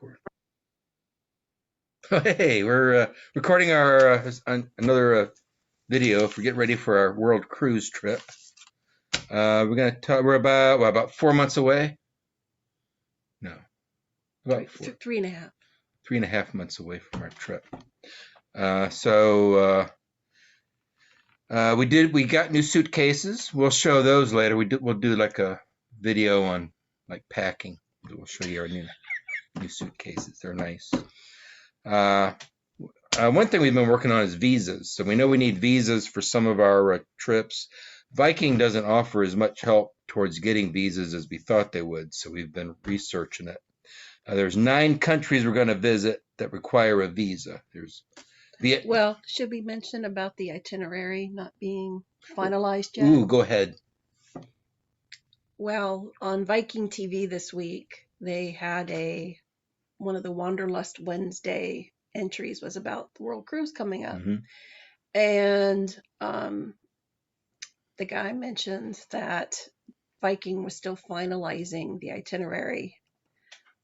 record. Hey, we're recording our another video for getting ready for our world cruise trip. We're gonna talk. We're about 4 months away. No, about four, 3.5. 3.5 months away from our trip. We got new suitcases. We'll show those later. We'll do like a video on like packing. We'll show you our new suitcases. They're nice. One thing we've been working on is visas. So we know we need visas for some of our trips. Viking doesn't offer as much help towards getting visas as we thought they would, so we've been researching it. There's 9 countries we're going to visit that require a visa. Well, should we mention about the itinerary not being finalized yet? Ooh, go ahead. Well, on Viking TV this week, they had one of the Wanderlust Wednesday entries was about the World Cruise coming up. Mm-hmm. And the guy mentioned that Viking was still finalizing the itinerary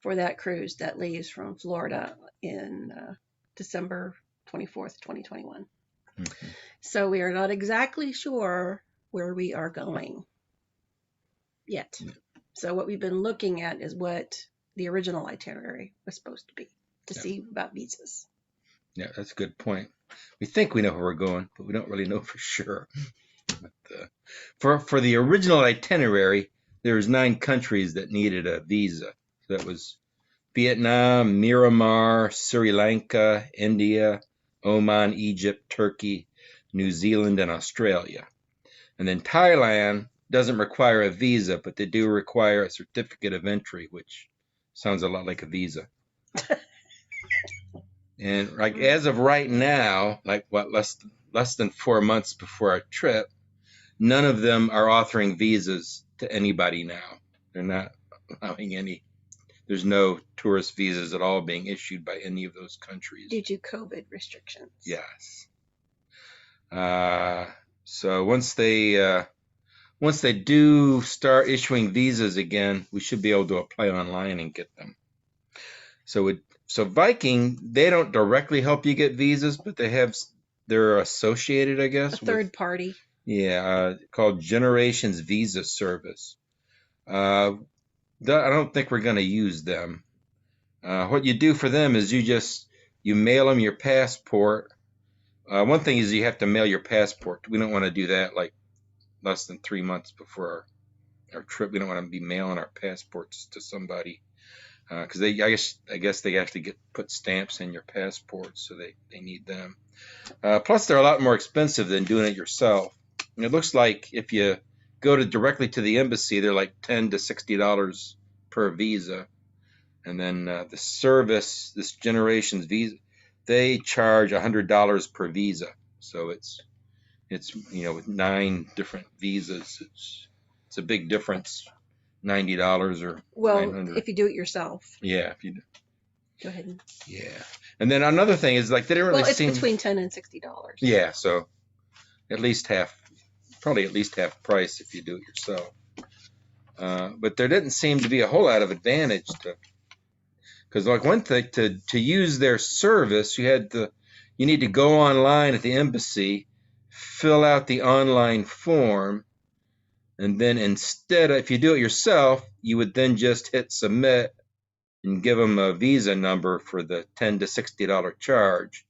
for that cruise that leaves from Florida in December 24th, 2021. Mm-hmm. So we are not exactly sure where we are going yet. Yeah. So what we've been looking at is what the original itenerary was supposed to be to Yeah. see about visas. Yeah, that's a good point. We think we know where we're going, but we don't really know for sure. But, for the original itinerary, there's 9 countries that needed a visa. So that was Vietnam, Myanmar, Sri Lanka, India, Oman, Egypt, Turkey, New Zealand, and Australia. And then Thailand doesn't require a visa, but they do require a certificate of entry, which sounds a lot like a visa. And like as of right now, like less than 4 months before our trip, none of them are offering visas to anybody now. They're not allowing any. There's no tourist visas at all being issued by any of those countries. Due to COVID restrictions. Yes. So once they do start issuing visas again, we should be able to apply online and get them. So Viking, they don't directly help you get visas, but they're associated, I guess. A third party. Yeah, called Generations Visa Service. I don't think we're going to use them. What you do for them is you mail them your passport. One thing is you have to mail your passport. We don't want to do that like less than 3 months before our trip. We don't want to be mailing our passports to somebody because I guess they have to put stamps in your passport, so they need them. Plus, they're a lot more expensive than doing it yourself. And it looks like if you go directly to the embassy, they're like $10 to $60 per visa. And then the service, this Generations Visa, they charge $100 per visa. So it's with 9 different visas, it's a big difference. $90 or $900. If you do it yourself. Yeah, if you do. Go ahead. Yeah, and then another thing is like they didn't really seem. It's between $10 and $60. Yeah, so probably at least half price if you do it yourself. But there didn't seem to be a whole lot of advantage because like one thing to use their service, you need to go online at the embassy, fill out the online form, and then instead, if you do it yourself, you would then just hit submit and give them a visa number for the $10 to $60 charge.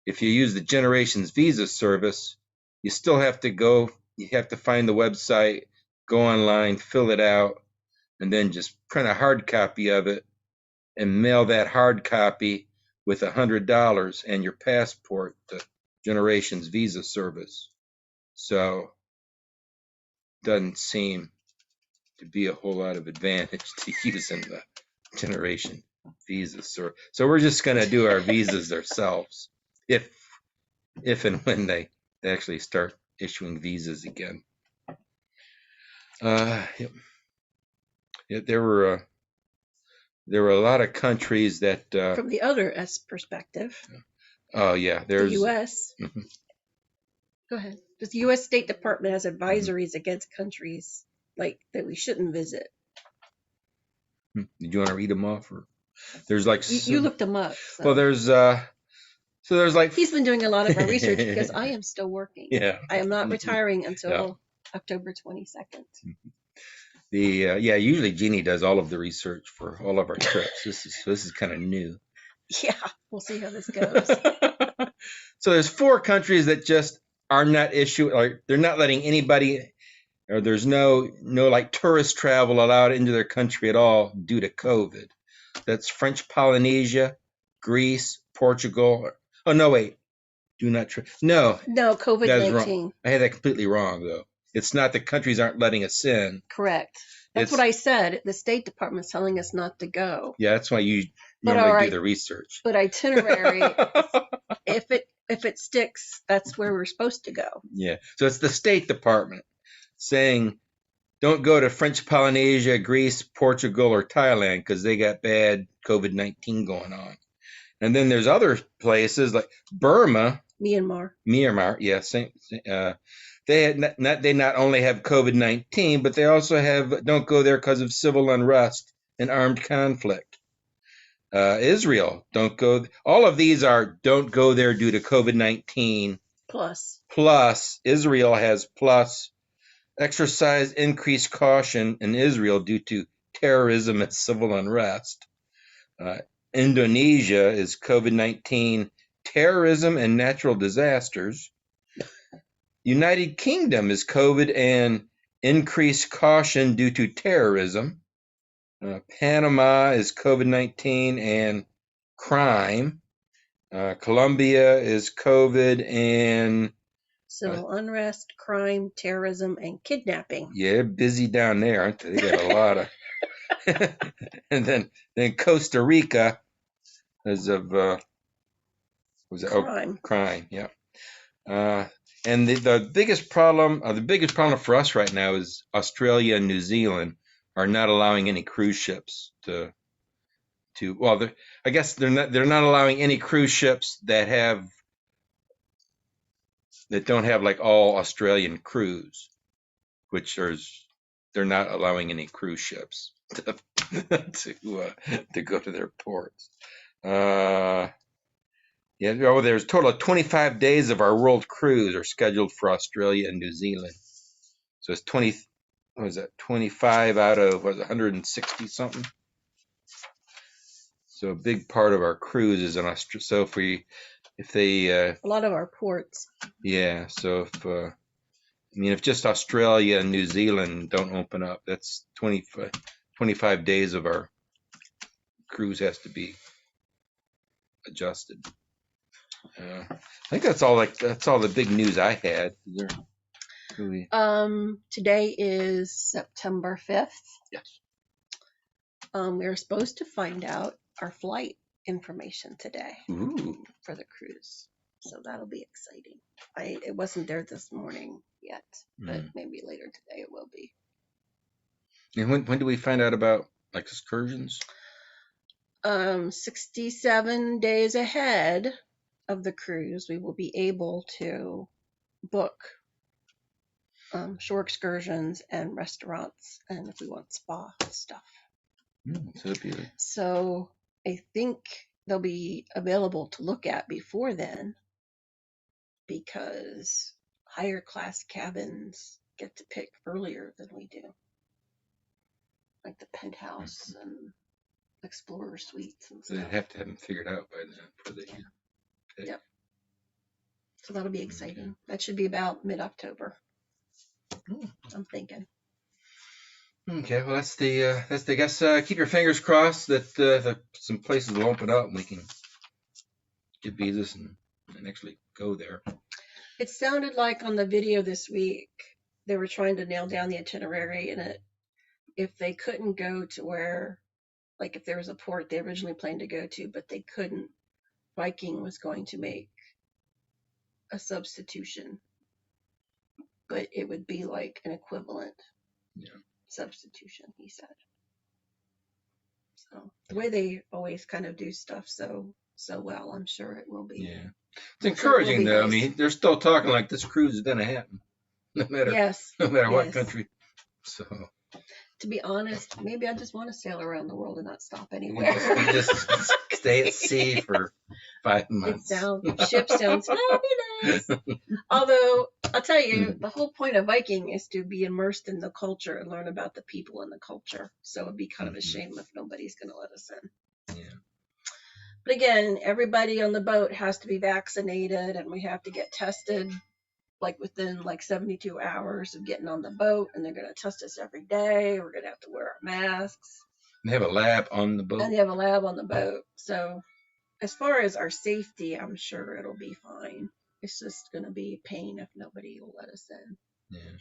If you use the Generations Visa Service, you still have to go. You have to find the website, go online, fill it out, and then just print a hard copy of it and mail that hard copy with $100 and your passport to Generations Visa Service. So doesn't seem to be a whole lot of advantage to using the Generation Visa Service. So we're just going to do our visas ourselves if and when they actually start issuing visas again. Yep. There were a lot of countries that from the other perspective. Oh yeah, there's the U.S. Mm-hmm. Go ahead. The U.S. State Department has advisories against countries like that we shouldn't visit. Did you want to read them off? Or? There's like You looked them up. well, So. there's like He's been doing a lot of our research because I am still working. yeah. I am not retiring Yeah. until October 22nd. Yeah, usually Jeannie does all of the research for all of our trips. This is kind of new. Yeah, we'll see how this goes. So there's 4 countries that just are not like they're not letting anybody, or there's no like tourist travel allowed into their country at all due to COVID. That's French Polynesia, Greece, Portugal. Oh no, wait. Do not no, No, that's wrong. COVID-19. I had that completely wrong though. It's not the countries aren't letting us in. Correct. That's what I said. The State Department's telling us not to go. Yeah, that's why you But normally do the research. But itinerary, if it sticks, that's where we're supposed to go. Yeah. So it's the State Department saying don't go to French Polynesia, Greece, Portugal, or Thailand because they got bad COVID-19 going on. And then there's other places like Burma, Myanmar. Yes. They not only have COVID-19, but they also have don't go there because of civil unrest and armed conflict. Israel, don't go. All of these are don't go there due to COVID-19. Plus, Israel has plus exercise increased caution in Israel due to terrorism and civil unrest. Indonesia is COVID-19, terrorism and natural disasters. United Kingdom is COVID and increased caution due to terrorism. Panama is COVID-19 and crime. Colombia is COVID and civil unrest, crime, terrorism, and kidnapping. Yeah, busy down there, aren't they? They got a lot of. And then Costa Rica is of was it crime? Crime, yeah. And the biggest problem for us right now is Australia and New Zealand are not allowing any cruise ships to. Well, I guess they're not allowing any cruise ships that don't have like all Australian crews, they're not allowing any cruise ships to go to their ports. There's a total of 25 days of our world cruise are scheduled for Australia and New Zealand. So it's 25 out of 160 something. So a big part of our cruise is in Australia. So a lot of our ports. Yeah. So if just Australia and New Zealand don't open up, that's 25 days of our cruise has to be adjusted. I think that's all the big news I had. Today is September 5th. Yes. We were supposed to find out our flight information today. Ooh. For the cruise. So that'll be exciting. It wasn't there this morning yet, but maybe later today it will be. And when do we find out about like excursions? 67 days ahead of the cruise, we will be able to book shore excursions and restaurants, and if we want spa stuff. So I think they'll be available to look at before then, because higher class cabins get to pick earlier than we do, like the penthouse and explorer suites and stuff. So they have to have them figured out by then for the year. Okay. Yep. So that'll be exciting. Okay. That should be about mid-October. I'm thinking. Okay, well that's I guess keep your fingers crossed that some places will open up and we can get visas and actually go there. It sounded like on the video this week they were trying to nail down the itinerary, and if they couldn't go to where, like if there was a port they originally planned to go to, but they couldn't, Viking was going to make a substitution, but it would be like an equivalent substitution, he said. So the way they always kind of do stuff so well, I'm sure it will be. Yeah, it's encouraging though. Nice. I mean, they're still talking like this cruise is going to happen, no matter what country. So To be honest, maybe I just want to sail around the world and not stop You anywhere. just stay at sea for 5 months. Ship sounds fabulous. Although, I'll tell you, the whole point of Viking is to be immersed in the culture and learn about the people and the culture. So it'd be kind of a shame if nobody's going to let us in. Yeah. But again, everybody on the boat has to be vaccinated, and we have to get tested like within like 72 hours of getting on the boat, and they're going to test us every day. We're going to have to wear our masks. They have a lab on the boat. And they have a lab on the boat. So as far as our safety, I'm sure it'll be fine. It's just going to be pain if nobody will let us in. Yeah.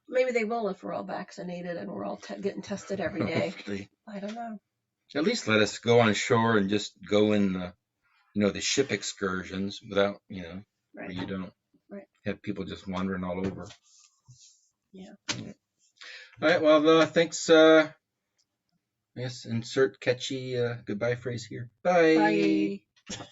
Maybe they will if we're all vaccinated and we're all getting tested every day. Hopefully. I don't know. At least let us go on shore and just go in the ship excursions without, right. where you don't have people just wandering all over. Yeah. All right. Well, thanks. Yes. Insert catchy goodbye phrase here. Bye. Bye.